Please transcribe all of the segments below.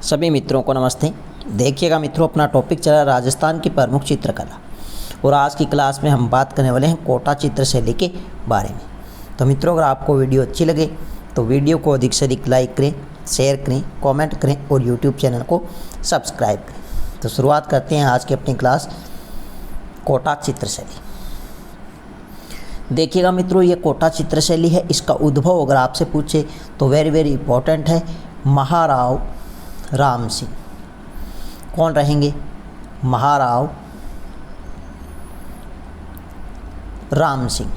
सभी मित्रों को नमस्ते। देखिएगा मित्रों, अपना टॉपिक चला राजस्थान की प्रमुख चित्रकला और आज की क्लास में हम बात करने वाले हैं कोटा चित्र शैली के बारे में। तो मित्रों, अगर आपको वीडियो अच्छी लगे तो वीडियो को अधिक से अधिक लाइक करें, शेयर करें, कमेंट करें और यूट्यूब चैनल को सब्सक्राइब करें। तो शुरुआत करते हैं आज की अपनी क्लास कोटा चित्र शैली। देखिएगा मित्रों, ये कोटा चित्र शैली है, इसका उद्भव अगर आपसे पूछे तो वेरी इंपॉर्टेंट है, महाराव राम सिंह। कौन रहेंगे? महाराव राम सिंह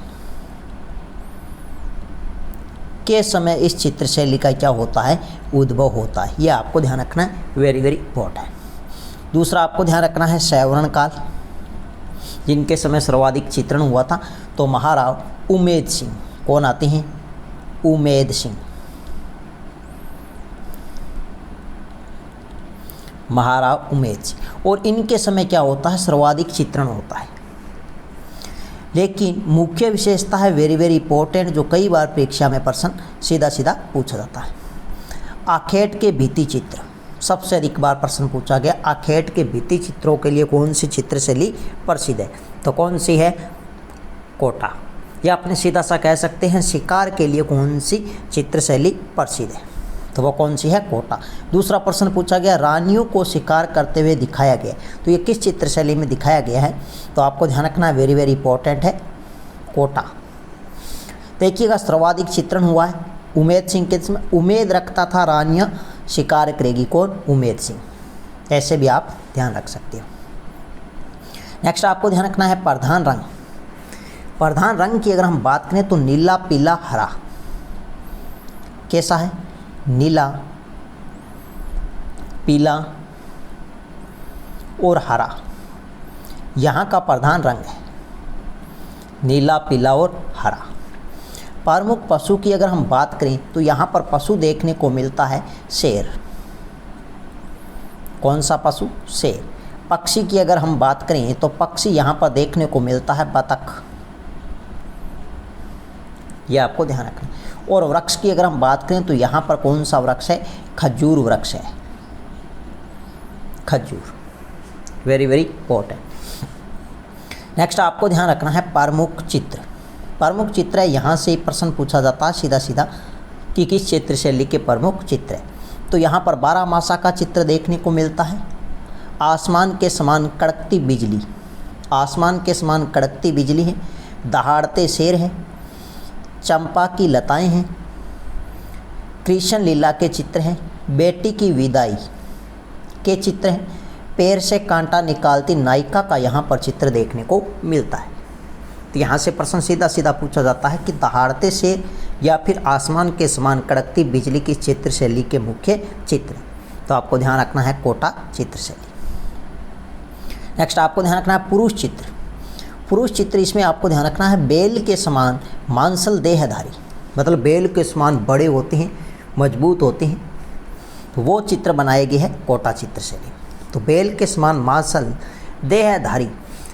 के समय इस चित्र शैली का क्या होता है, उद्भव होता है। यह आपको ध्यान रखना है, वेरी इंपॉर्टेंट। दूसरा आपको ध्यान रखना है सैवरण काल, जिनके समय सर्वाधिक चित्रण हुआ था, तो महाराव उमेद सिंह। कौन आते हैं? उमेद सिंह। महाराव उमेद सिंह। और इनके समय क्या होता है, सर्वाधिक चित्रण होता है। लेकिन मुख्य विशेषता है वेरी इंपॉर्टेंट, जो कई बार परीक्षा में प्रश्न सीधा पूछा जाता है। आखेट के भित्ति चित्र सबसे अधिक बार प्रश्न पूछा गया। आखेट के भित्ति चित्रों के लिए कौन सी चित्र शैली प्रसिद्ध है? तो कौन सी है? कोटा। या अपने सीधा सा कह सकते हैं, शिकार के लिए कौन सी चित्र शैली प्रसिद्ध है? तो वो कौन सी है? कोटा। दूसरा प्रश्न पूछा गया, रानियों को शिकार करते हुए दिखाया गया, तो ये किस चित्र शैली में दिखाया गया है? तो आपको ध्यान रखना वेरी इंपॉर्टेंट है, कोटा। देखिएगा, सर्वाधिक चित्रण हुआ है उमेद सिंह के समय। उमेद रखता था रानियां शिकार करेगी। कौन? उमेद सिंह। ऐसे भी आप ध्यान रख सकते हो। नेक्स्ट आपको ध्यान रखना है प्रधान रंग। प्रधान रंग की अगर हम बात करें तो नीला, पीला, हरा। कैसा है? नीला, पीला और हरा यहाँ का प्रधान रंग है। नीला, पीला और हरा। प्रमुख पशु की अगर हम बात करें तो यहाँ पर पशु देखने को मिलता है शेर। कौन सा पशु? शेर। पक्षी की अगर हम बात करें तो पक्षी यहाँ पर देखने को मिलता है बतख। यह आपको ध्यान रखना। और वृक्ष की अगर हम बात करें तो यहाँ पर कौन सा वृक्ष है? खजूर वृक्ष है। खजूर। Very important. नेक्स्ट आपको ध्यान रखना है प्रमुख चित्र। प्रमुख चित्र है, यहाँ से प्रश्न पूछा जाता है सीधा कि किस चित्र शैली के प्रमुख चित्र है। तो यहाँ पर 12 मासा का चित्र देखने को मिलता है। आसमान के समान कड़कती बिजली। आसमान के समान कड़कती बिजली है। दहाड़ते शेर हैं। चंपा की लताएं हैं। कृष्ण लीला के चित्र हैं। बेटी की विदाई के चित्र हैं। पैर से कांटा निकालती नायिका का यहाँ पर चित्र देखने को मिलता है। तो यहाँ से प्रश्न सीधा पूछा जाता है कि दहाड़ते शेर या फिर आसमान के समान कड़कती बिजली की चित्र शैली के मुख्य चित्र। तो आपको ध्यान रखना है कोटा चित्र शैली। नेक्स्ट आपको ध्यान रखना है पुरुष चित्र। पुरुष चित्र, इसमें आपको ध्यान रखना है बेल के समान मांसल देहधारी, मतलब बेल के समान बड़े होते हैं, मजबूत होते हैं, तो वो चित्र बनाए गए हैं कोटा चित्र शैली। तो बेल के समान मांसल देहधारी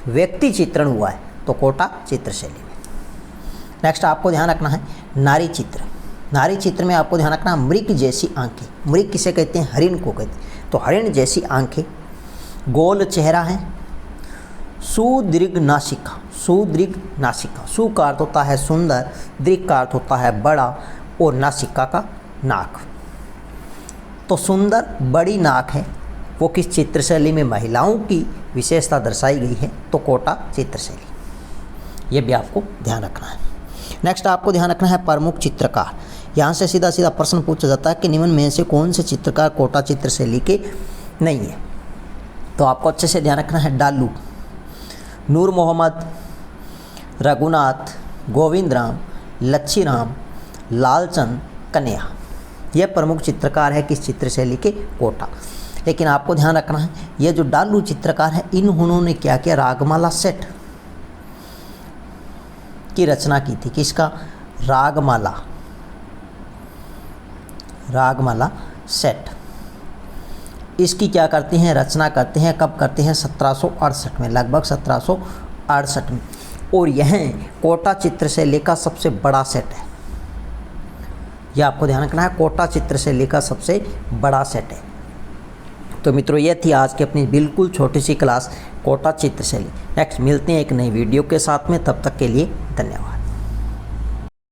व्यक्ति चित्रण हुआ है तो कोटा चित्र शैली में। नेक्स्ट आपको ध्यान रखना है नारी चित्र। नारी चित्र में आपको ध्यान रखना मृग जैसी आंखें। मृग किसे कहते हैं? हरिण को कहते हैं। तो हरिण जैसी आंखें, गोल चेहरा है, सुदीर्घ नासिका। सुदीर्घ नासिका, सु का अर्थ होता है सुंदर, दीर्घ का अर्थ होता है बड़ा और नासिका का नाक। तो सुंदर बड़ी नाक है, वो किस चित्र शैली में? महिलाओं की विशेषता दर्शाई गई है, तो कोटा चित्र शैली। ये भी आपको ध्यान रखना है। नेक्स्ट आपको ध्यान रखना है प्रमुख चित्रकार। यहाँ से सीधा प्रश्न पूछा जाता है कि निम्न में से कौन से चित्रकार कोटा चित्र शैली के नहीं है? तो आपको अच्छे से ध्यान रखना है डालू, नूर मोहम्मद, रघुनाथ, गोविंद राम, लच्छी राम, लालचंद, कन्या। ये प्रमुख चित्रकार है किस चित्र शैली के? कोटा। लेकिन आपको ध्यान रखना है, ये जो डालू चित्रकार है, इन्होंने क्या किया? रागमाला सेट की रचना की थी। किसका? रागमाला। रागमाला सेट, इसकी क्या करते हैं? रचना करते हैं। कब करते हैं? 1768 में, लगभग 1768 में। और यह कोटा चित्र शैली का सबसे बड़ा सेट है। यह आपको ध्यान रखना है, कोटा चित्र शैली का सबसे बड़ा सेट है। तो मित्रों ये थी आज की अपनी बिल्कुल छोटी सी क्लास कोटा चित्रशैली। नेक्स्ट मिलते हैं एक नई वीडियो के साथ में, तब तक के लिए धन्यवाद।